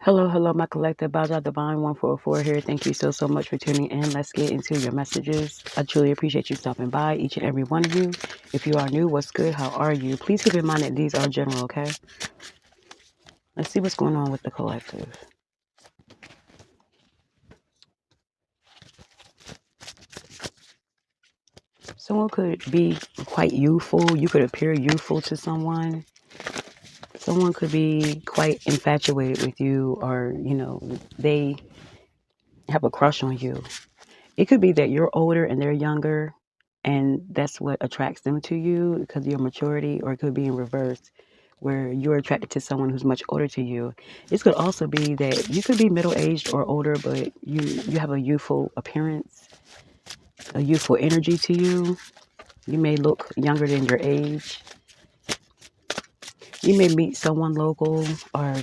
Hello, my collective Baja Divine 144 here. Thank you so much for tuning in. Let's get into your messages. I truly appreciate you stopping by, each and every one of you. If you are new, what's good? How are you? Please keep in mind that these are general, okay? Let's see what's going on with the collective. Someone could be quite youthful. You could appear youthful to someone. Someone could be quite infatuated with you, or, they have a crush on you. It could be that you're older and they're younger, and that's what attracts them to you because of your maturity, or it could be in reverse, where you're attracted to someone who's much older to you. This could also be that you could be middle-aged or older, but you have a youthful appearance, a youthful energy to you. You may look younger than your age. You may meet someone local, or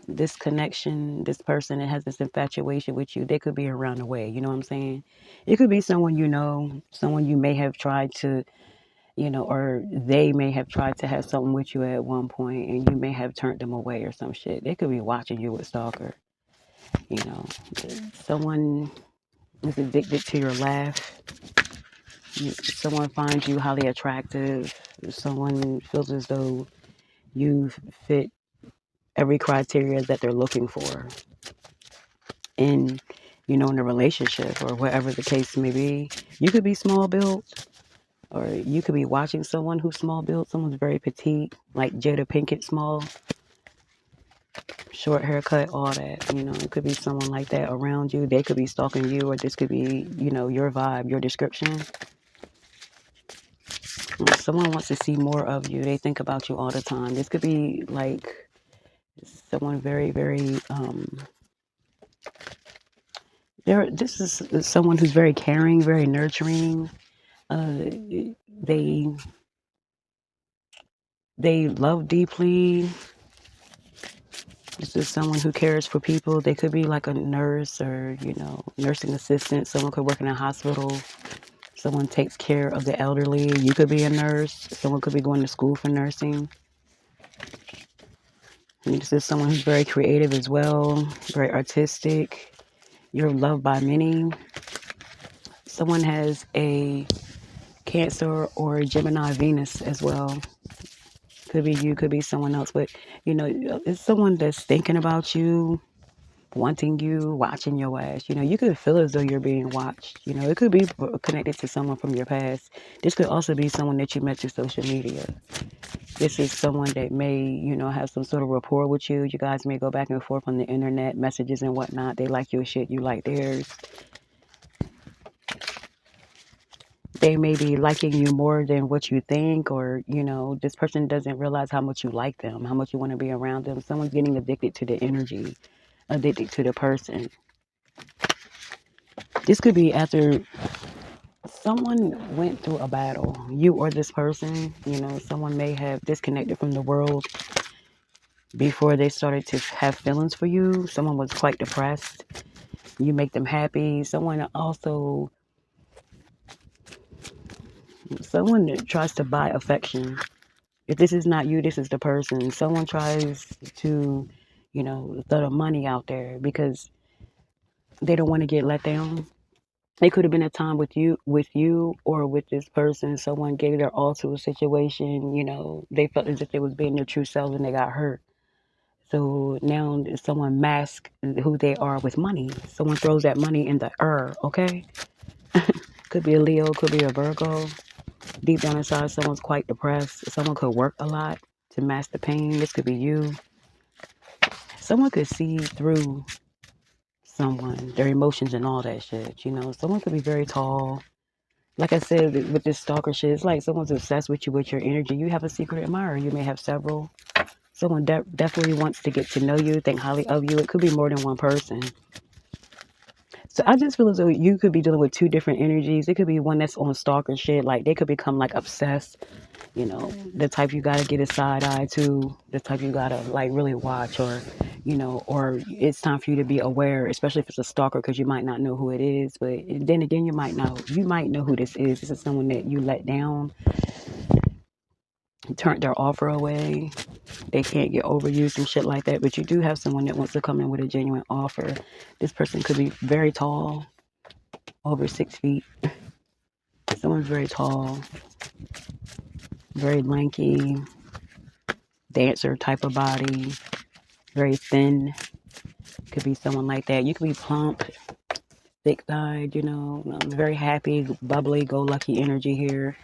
this connection, this person that has this infatuation with you, they could be around the way. You know what I'm saying? It could be someone you know, someone you may have tried to, or they may have tried to have something with you at one point and you may have turned them away or some shit. They could be watching you with stalker. You know, someone is addicted to your laugh. Someone finds you highly attractive. Someone feels as though you fit every criteria that they're looking for in, in a relationship or whatever the case may be. You could be small built, or you could be watching someone who's small built. Someone's very petite, like Jada Pinkett small, short haircut, all that. It could be someone like that around you. They could be stalking you, or this could be, your vibe, your description. Someone wants to see more of you. They think about you all the time. This could be like someone very, this is someone who's very caring, very nurturing. Uh, they they love deeply. This is someone who cares for people. They could be like a nurse, or, nursing assistant. Someone could work in a hospital. Someone takes care of the elderly. You could be a nurse. Someone could be going to school for nursing. And this is someone who's very creative as well, very artistic. You're loved by many. Someone has a Cancer or Gemini Venus as well. Could be you, could be someone else, but it's someone that's thinking about you, wanting you, watching your ass. You could feel as though you're being watched. It could be connected to someone from your past. This could also be someone that you met through social media. This is someone that may, have some sort of rapport with you. You guys may go back and forth on the internet, messages and whatnot. They like your shit, you like theirs. They may be liking you more than what you think, or, this person doesn't realize how much you like them, how much you want to be around them. Someone's getting addicted to the energy, addicted to the person. This could be after someone went through a battle, you or this person. Someone may have disconnected from the world before they started to have feelings for you. Someone was quite depressed. You make them happy. Someone that tries to buy affection. If this is not you, this is the person. Someone tries to, throw the money out there because they don't want to get let down. It could have been a time with you or with this person. Someone gave their all to a situation. They felt as if they was being their true selves and they got hurt. So now someone masks who they are with money. Someone throws that money in the okay? Could be a Leo, could be a Virgo. Deep down inside, someone's quite depressed. Someone could work a lot to mask the pain. This could be you. Someone could see through someone, their emotions and all that shit. Someone could be very tall. Like I said, with this stalker shit, it's like someone's obsessed with you, with your energy. You have a secret admirer. You may have several. Someone definitely wants to get to know you, think highly of you. It could be more than one person. So I just feel as though you could be dealing with two different energies. It could be one that's on stalker shit. Like they could become like obsessed. The type you gotta get a side eye to, the type you gotta like really watch, or it's time for you to be aware, especially if it's a stalker, because you might not know who it is. But then again, you might know who this is. This is someone that you let down. turned their offer away. They can't get over you, some shit like that. But you do have someone that wants to come in with a genuine offer. This person could be very tall, over 6 feet. Someone's very tall, very lanky, dancer type of body, very thin. Could be someone like that. You could be plump, thick-thighed, very happy, bubbly, go lucky energy here.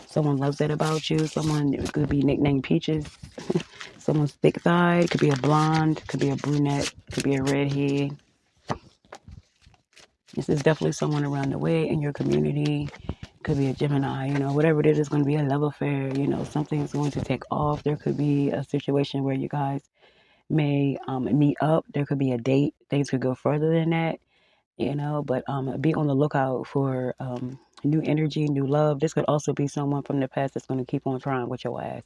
Someone loves that about you. Someone could be nicknamed Peaches. Someone's thick-thighed. Could be a blonde. Could be a brunette. Could be a redhead. This is definitely someone around the way in your community. Could be a Gemini, whatever it is, it's going to be a love affair. Something's going to take off. There could be a situation where you guys may meet up. There could be a date. Things could go further than that, but be on the lookout for new energy, new love. This could also be someone from the past that's going to keep on trying with your ass.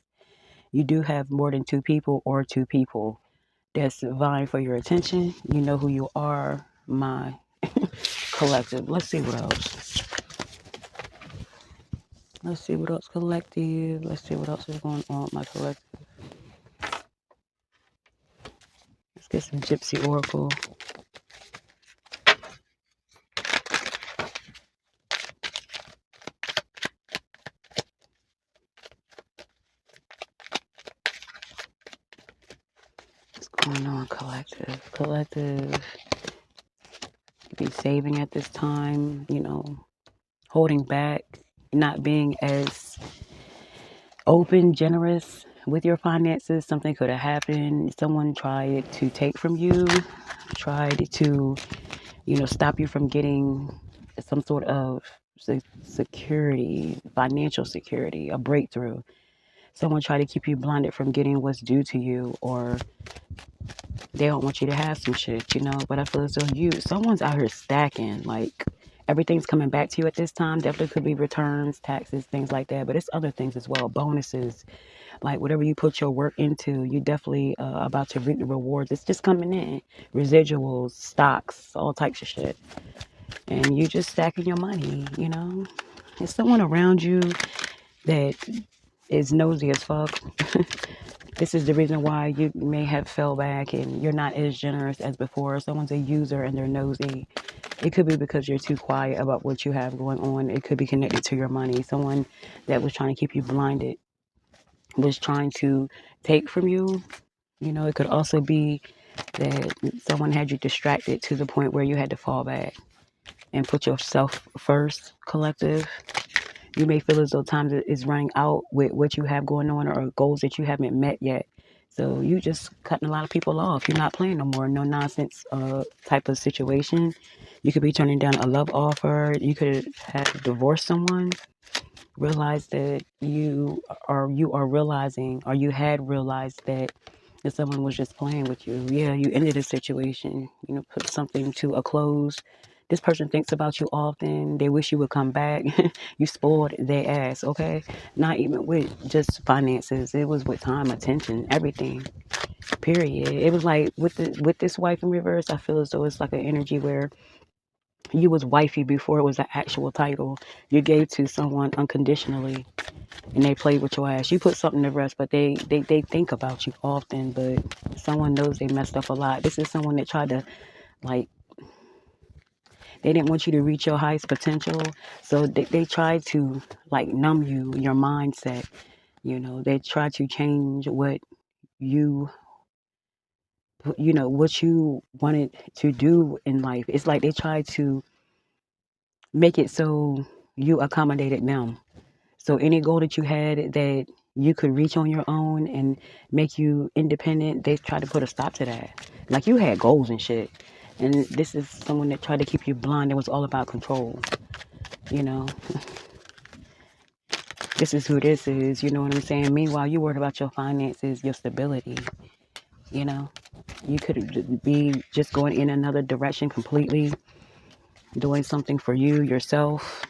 You do have more than two people or two people that's vying for your attention. You know who you are, my collective. Let's see what else. Let's see what else, collective. Let's see what else is going on with my collective. Let's get some Gypsy Oracle. What's going on, collective? Collective. Be saving at this time, holding back, not being as open, generous with your finances. Something could have happened. Someone tried to take from you, tried to, stop you from getting some sort of security, financial security, a breakthrough. Someone tried to keep you blinded from getting what's due to you, or they don't want you to have some shit, but I feel as though someone's out here stacking, like everything's coming back to you at this time. Definitely could be returns, taxes, things like that, but it's other things as well, bonuses, like whatever you put your work into, you definitely about to reap the rewards. It's just coming in, residuals, stocks, all types of shit, and you just stacking your money. There's someone around you that is nosy as fuck. This is the reason why you may have fell back and you're not as generous as before. Someone's a user and they're nosy. It could be because you're too quiet about what you have going on. It could be connected to your money. Someone that was trying to keep you blinded was trying to take from you. It could also be that someone had you distracted to the point where you had to fall back and put yourself first, collective. You may feel as though time is running out with what you have going on or goals that you haven't met yet. So you just cutting a lot of people off. You're not playing no more. No nonsense type of situation. You could be turning down a love offer. You could have divorced someone. Realize that you are realizing, or you had realized that someone was just playing with you. Yeah, you ended a situation. Put something to a close. This person thinks about you often. They wish you would come back. You spoiled their ass, okay? Not even with just finances. It was with time, attention, everything. Period. It was like with this wife in reverse, I feel as though it's like an energy where you was wifey before it was an actual title. You gave to someone unconditionally and they played with your ass. You put something to rest, but they think about you often, but someone knows they messed up a lot. This is someone that tried to, like, they didn't want you to reach your highest potential, so they tried to, like, numb you, your mindset. They tried to change you, what you wanted to do in life. It's like they tried to make it so you accommodated them. So any goal that you had that you could reach on your own and make you independent, they tried to put a stop to that. Like, you had goals and shit. And this is someone that tried to keep you blind. It was all about control. This is who this is. You know what I'm saying? Meanwhile, you worried about your finances, your stability. You could be just going in another direction completely, doing something for you, yourself.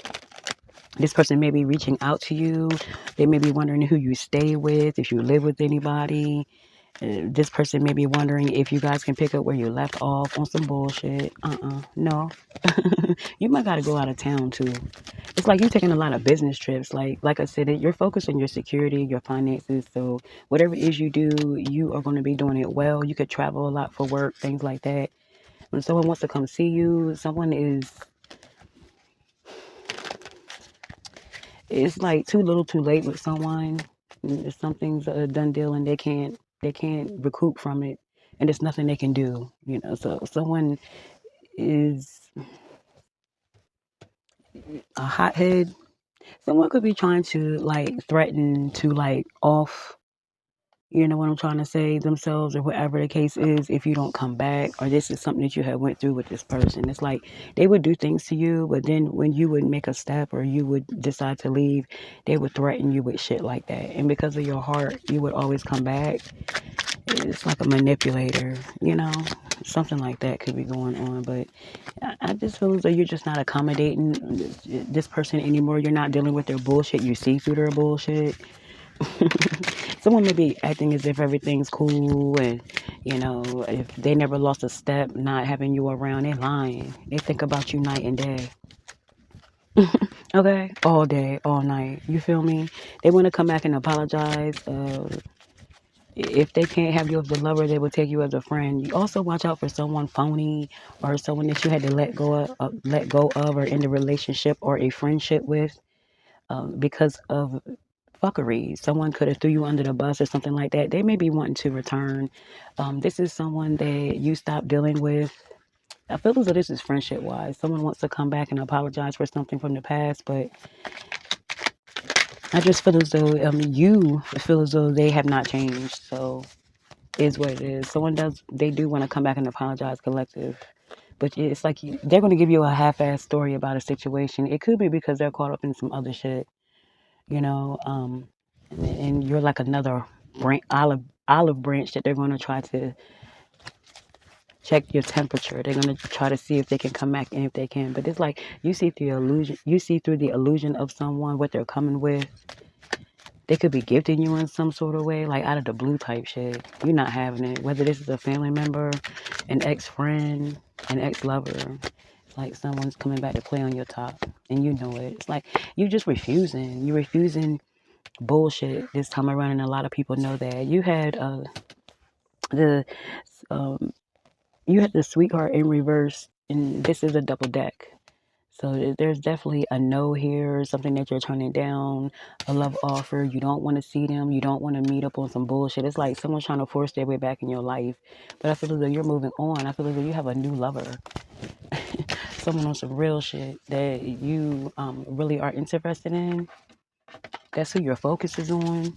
This person may be reaching out to you. They may be wondering who you stay with, if you live with anybody. This person may be wondering if you guys can pick up where you left off on some bullshit. No. You might got to go out of town too. It's like you're taking a lot of business trips. Like I said, you're focused on your security, your finances. So whatever it is you do, you are going to be doing it well. You could travel a lot for work, things like that. When someone wants to come see you, someone is, it's like too little too late with someone. Something's a done deal and they can't recoup from it, and there's nothing they can do, so someone is a hothead. Someone could be trying to like threaten to like off, you know what I'm trying to say, themselves or whatever the case is, if you don't come back, or this is something that you have went through with this person. It's like they would do things to you, but then when you would make a step or you would decide to leave, they would threaten you with shit like that. And because of your heart, you would always come back. It's like a manipulator, something like that could be going on. But I just feel as though you're just not accommodating this person anymore. You're not dealing with their bullshit. You see through their bullshit. Someone may be acting as if everything's cool, and if they never lost a step, not having you around, they lying. They think about you night and day. Okay, all day, all night. You feel me? They want to come back and apologize. If they can't have you as a lover, they will take you as a friend. You also watch out for someone phony or someone that you had to let go of, or in a relationship or a friendship with, because of fuckery. Someone could have threw you under the bus or something like that. They may be wanting to return. This is someone that you stopped dealing with. I feel as though this is friendship wise. Someone wants to come back and apologize for something from the past, but I just feel as though you feel as though they have not changed. So is what it is. They do want to come back and apologize, collective. But it's like they're going to give you a half-ass story about a situation. It could be because they're caught up in some other shit, you know. And you're like another olive branch that they're going to try to check your temperature. They're going to try to see if they can come back, and if they can. But it's like you see through the illusion. You see through the illusion of someone, what they're coming with. They could be gifting you in some sort of way, like out of the blue type shit. You're not having it. Whether this is a family member, an ex-friend, an ex-lover. It's like someone's coming back to play on your top, and you know it. It's like you just refusing. You're refusing bullshit this time around, and a lot of people know that. The um, you had the sweetheart in reverse, and this is a double deck. So there's definitely a no here, something that you're turning down, a love offer. You don't want to see them. You don't want to meet up on some bullshit. It's like someone's trying to force their way back in your life. But I feel as though you're moving on. I feel as though you have a new lover. Someone on some real shit that you really are interested in. That's who your focus is on.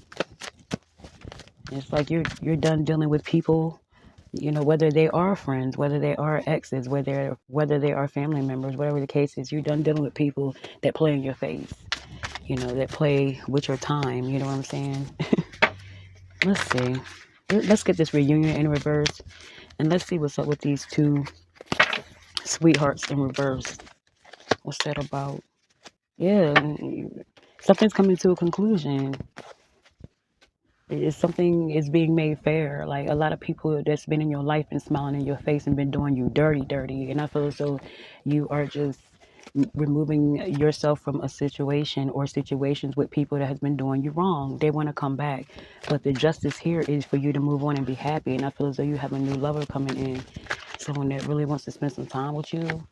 It's like you're done dealing with people, whether they are friends, whether they are exes, whether they are family members, whatever the case is. You're done dealing with people that play in your face, that play with your time. You know what I'm saying? Let's see. Let's get this reunion in reverse, and let's see what's up with these two sweethearts in reverse. What's that about? Yeah, something's coming to a conclusion. Something is being made fair. Like a lot of people that's been in your life and smiling in your face and been doing you dirty. And I feel as though you are just removing yourself from a situation or situations with people that has been doing you wrong. They want to come back. But the justice here is for you to move on and be happy. And I feel as though you have a new lover coming in. Someone that really wants to spend some time with you.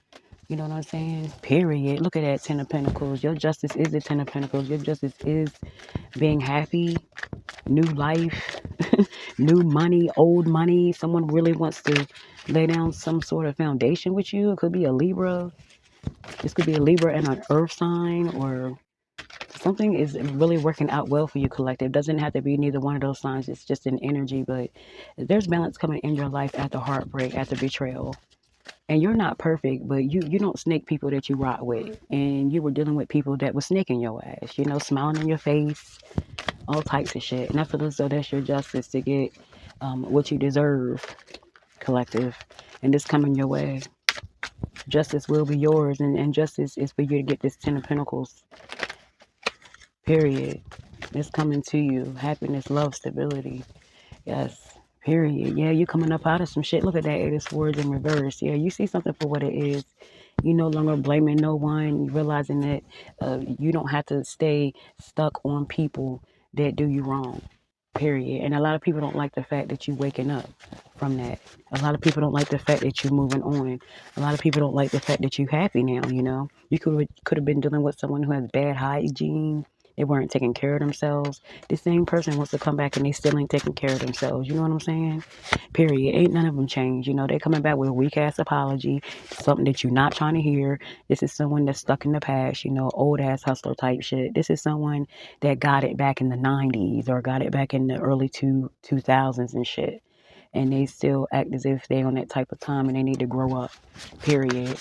You know what I'm saying? Period. Look at that 10 of Pentacles. Your justice is the 10 of Pentacles. Your justice is being happy, new life, new money, old money. Someone really wants to lay down some sort of foundation with you. It could be a Libra. This could be a Libra and an earth sign, or something is really working out well for you, collective. It doesn't have to be neither one of those signs. It's just an energy, but there's balance coming in your life after heartbreak, after betrayal. And you're not perfect, but you don't snake people that you rock with. And you were dealing with people that were snaking your ass, smiling in your face, all types of shit. And I feel as though that's your justice to get what you deserve, collective. And this coming your way. Justice will be yours, and justice is for you to get this 10 of Pentacles. Period. It's coming to you. Happiness, love, stability. Yes. Period. Yeah, you coming up out of some shit. Look at that. It is words in reverse. Yeah, you see something for what it is. You no longer blaming no one. You realizing that you don't have to stay stuck on people that do you wrong. Period. And a lot of people don't like the fact that you waking up from that. A lot of people don't like the fact that you're moving on. A lot of people don't like the fact that you're happy now. You could have been dealing with someone who has bad hygiene. They weren't taking care of themselves. The same person wants to come back and they still ain't taking care of themselves. You know what I'm saying? Period. Ain't none of them change. They coming back with a weak ass apology, something that you're not trying to hear. This is someone that's stuck in the past, old ass hustler type shit. This is someone that got it back in the 90s or got it back in the early 2000s and shit. And they still act as if they on that type of time and they need to grow up. Period.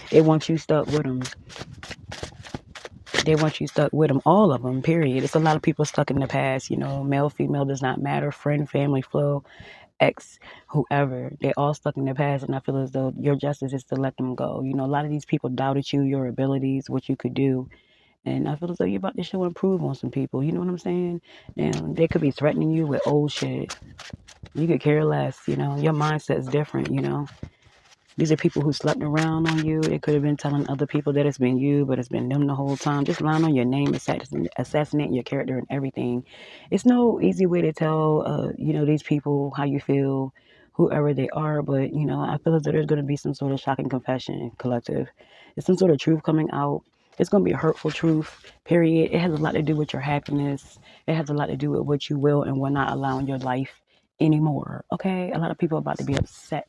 They want you stuck with them. They want you stuck with them, all of them, period. It's a lot of people stuck in the past, male, female does not matter, friend, family, flow, ex, whoever. They're all stuck in the past, and I feel as though your justice is to let them go. A lot of these people doubted you, your abilities, what you could do, and I feel as though you're about to show and prove on some people. You know what I'm saying? Now, they could be threatening you with old shit. You could care less, your mindset is different. These are people who slept around on you. They could have been telling other people that it's been you, but it's been them the whole time. Just lying on your name, assassinating your character and everything. It's no easy way to tell, these people how you feel, whoever they are. But, I feel as though there's going to be some sort of shocking confession collective. There's some sort of truth coming out. It's going to be a hurtful truth, period. It has a lot to do with your happiness. It has a lot to do with what you will and will not allow in your life anymore. Okay? A lot of people are about to be upset